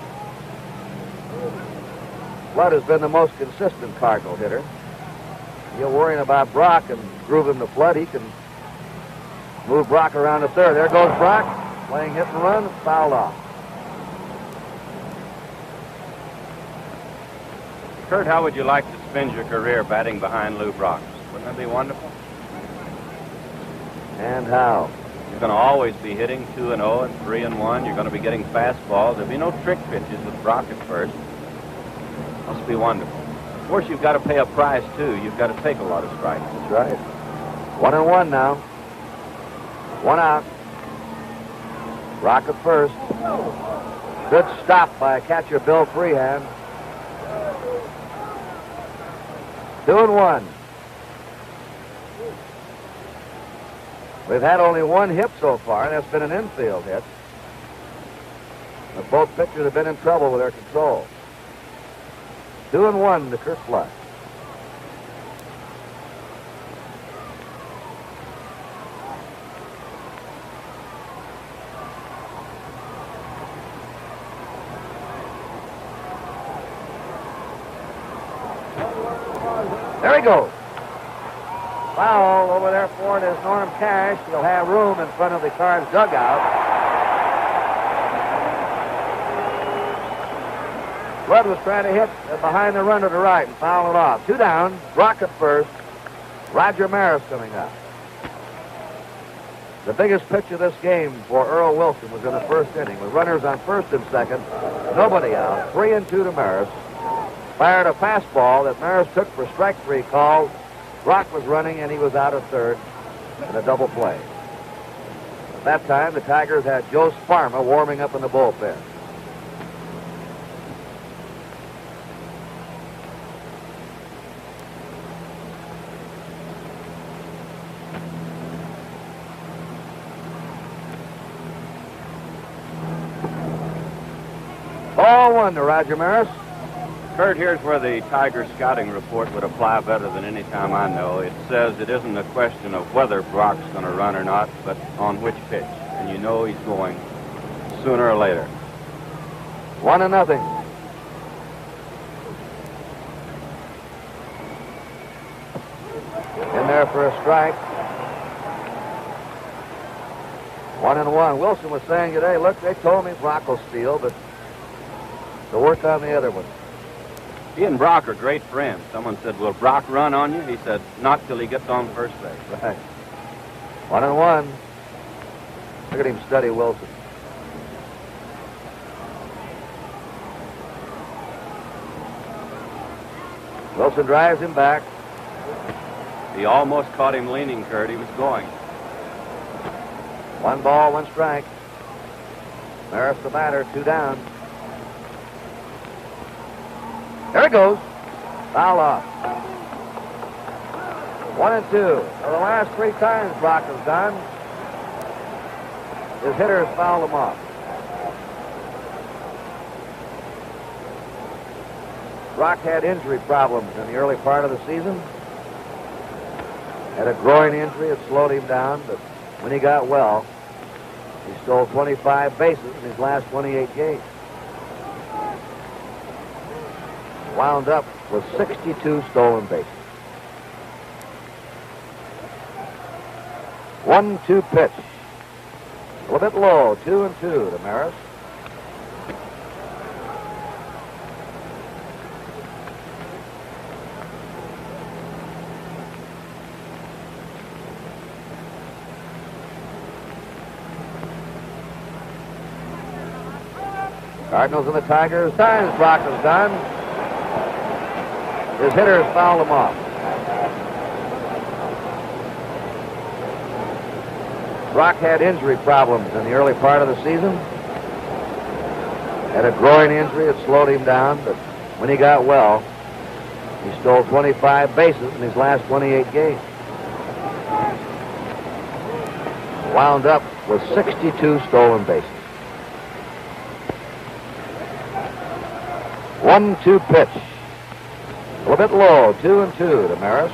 Flood has been the most consistent Cardinal hitter. You're worrying about Brock and groove him to Flood. He can move Brock around to third. There goes Brock, playing hit and run, fouled off. Kurt, how would you like to spend your career batting behind Lou Brock? Wouldn't that be wonderful? And how? You're going to always be hitting 2-0 and 3-1. You're going to be getting fastballs. There'll be no trick pitches with Brock at first. Must be wonderful. Of course, you've got to pay a price, too. You've got to take a lot of strikes. That's right. 1-1 now. 1 out. Brock at first. Good stop by catcher Bill Freehand. 2-1. We've had only 1 hit so far, and that's been an infield hit. But both pitchers have been in trouble with their control. 2-1 to Kurt Flood. There he goes. Foul over there for it is Norm Cash. He'll have room in front of the Cards dugout. Flood was trying to hit behind the runner to right and foul it off. 2 down. Brock at first. Roger Maris coming up. The biggest pitch of this game for Earl Wilson was in the first inning with runners on first and second. Nobody out. 3-2 to Maris. Fired a fastball that Maris took for strike 3 call. Brock was running, and he was out of third in a double play. At that time, the Tigers had Joe Sparma warming up in the bullpen. Ball 1 to Roger Maris. Kurt, here's where the Tiger scouting report would apply better than any time I know. It says it isn't a question of whether Brock's going to run or not, but on which pitch. And you know he's going sooner or later. 1-0. In there there for a strike. 1-1. Wilson was saying today, look, they told me Brock will steal, but to work on the other one. He and Brock are great friends. Someone said, will Brock run on you? He said, not till he gets on first base. Right. 1-1. Look at him study Wilson. Wilson drives him back. He almost caught him leaning, Kurt. He was going. 1 ball, 1 strike. Maris the batter, 2 down. There it goes. Foul off. 1-2. For the last 3 times Brock has done, his hitters fouled him off. Brock had injury problems in the early part of the season. Had a groin injury. It slowed him down, but when he got well, he stole 25 bases in his last 28 games. Wound up with 62 stolen bases. 1-2 pitch. A little bit low, 2-2 to Maris. Cardinals and the Tigers. Times Brock is done. His hitters fouled him off. Brock had injury problems in the early part of the season. Had a groin injury. It slowed him down, but when he got well, he stole 25 bases in his last 28 games. Wound up with 62 stolen bases. 1-2 pitch. A little bit low, 2-2 to Maris.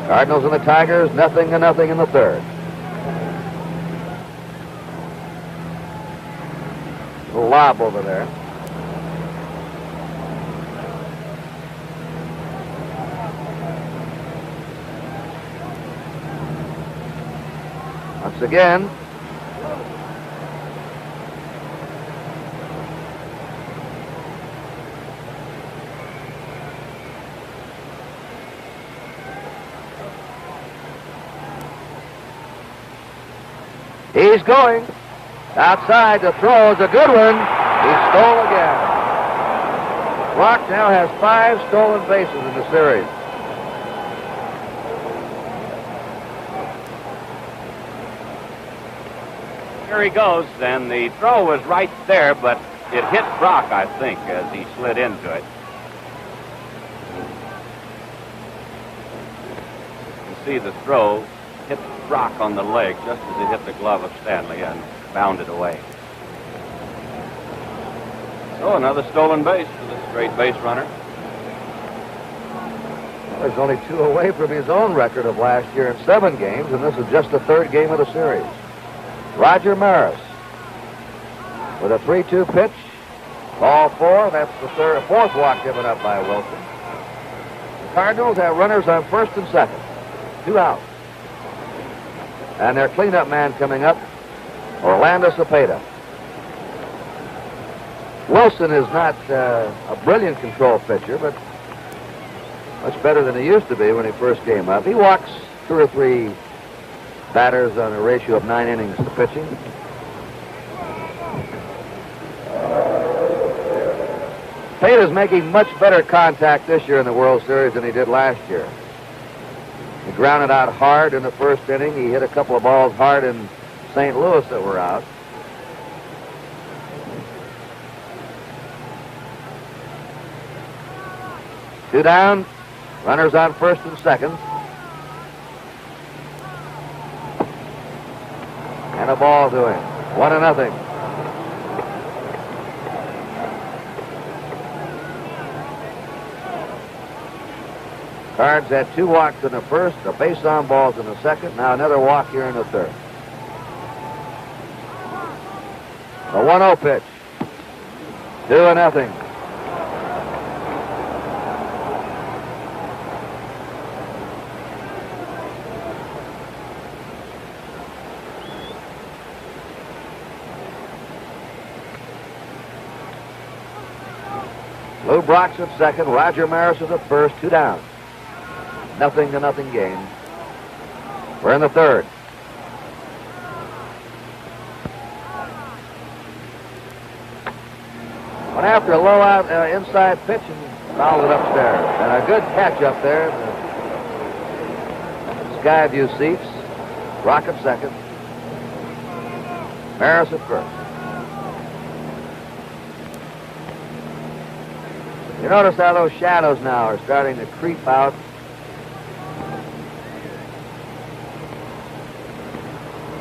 Cardinals and the Tigers, 0-0 in the third. Little lob over there. Once again, he's going. Outside, the throw is a good one. He stole again. Brock now has 5 stolen bases in the series. Here he goes, and the throw was right there, but it hit Brock, I think, as he slid into it. You can see the throw hit Brock on the leg just as it hit the glove of Stanley and bounded away. So another stolen base for this great base runner. Well, he's only 2 away from his own record of last year in 7 games, and this is just the 3rd game of the series. Roger Maris with a 3-2 pitch. Ball 4. That's the 4th walk given up by Wilson. The Cardinals have runners on first and second. 2 outs. And their cleanup man coming up, Orlando Cepeda. Wilson is not a brilliant control pitcher, but much better than he used to be when he first came up. He walks 2 or 3 batters on a ratio of 9 innings to pitching. Cepeda's making much better contact this year in the World Series than he did last year. He grounded out hard in the first inning. He hit a couple of balls hard in St. Louis that were out. Two down. Runners on first and second. And a ball to him. 1-0. Cards had 2 walks in the first, a base on balls in the second, now another walk here in the third. The 1-0 pitch. 2-0. Lou Brock's at second, Roger Maris is at first, 2 down. 0-0 game. We're in the third. Went after a low out inside pitch and fouled it upstairs. And a good catch up there in the sky view seats. Brock at second. Maris at first. You notice how those shadows now are starting to creep out.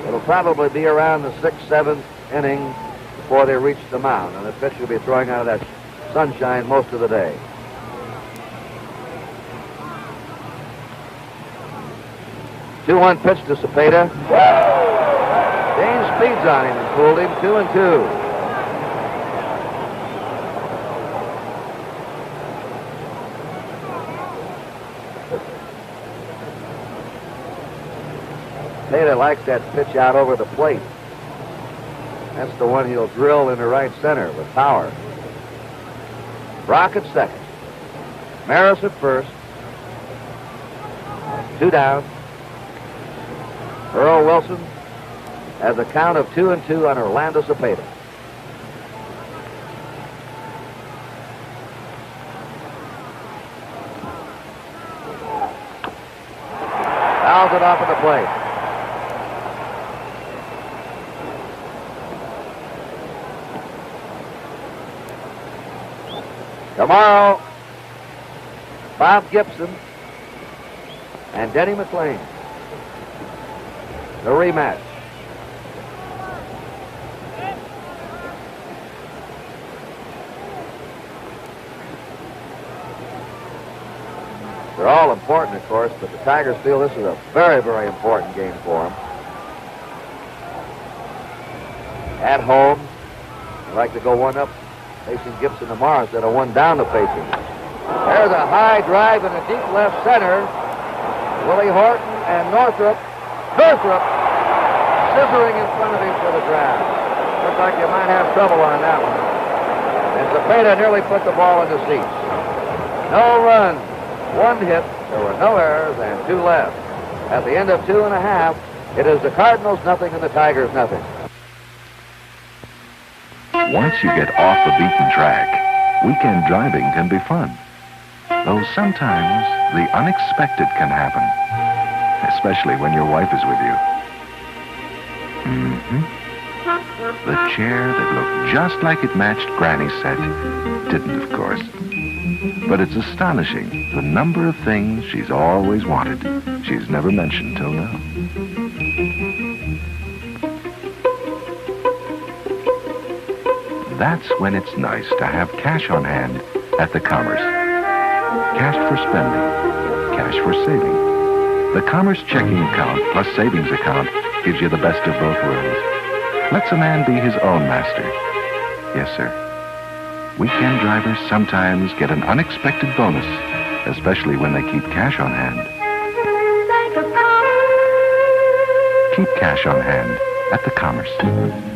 It'll probably be around the 6th, 7th inning before they reach the mound, and the pitcher will be throwing out of that sunshine most of the day. Two-one pitch to Cepeda. Dane speeds on him and fooled him. 2-2. Cepeda likes that pitch out over the plate. That's the one he'll drill into right center with power. Brock at second. Maris at first. 2 down. Earl Wilson has a count of 2-2 on Orlando Cepeda. Fouls it off at the plate. Tomorrow, Bob Gibson and Denny McLean. The rematch. They're all important, of course, but the Tigers feel this is a very, very important game for them. At home, they like to go 1 up facing Gibson tomorrow instead of 1 down to face him. There's a high drive in the deep left center. Willie Horton and Northrup scissoring in front of him for the grab. Looks like you might have trouble on that one. And Cepeda nearly put the ball in the seats. No runs, 1 hit, there were no errors, and 2 left. At the end of 2.5, it is the Cardinals 0 and the Tigers 0. Once you get off the beaten track, weekend driving can be fun. Though sometimes the unexpected can happen, especially when your wife is with you. The chair that looked just like it matched Granny's set didn't, of course. But it's astonishing the number of things she's always wanted. She's never mentioned till now. That's when it's nice to have cash on hand at the Commerce. Cash for spending, cash for saving. The Commerce checking account plus savings account gives you the best of both worlds. Lets a man be his own master. Yes, sir. Weekend drivers sometimes get an unexpected bonus, especially when they keep cash on hand. Keep cash on hand at the Commerce.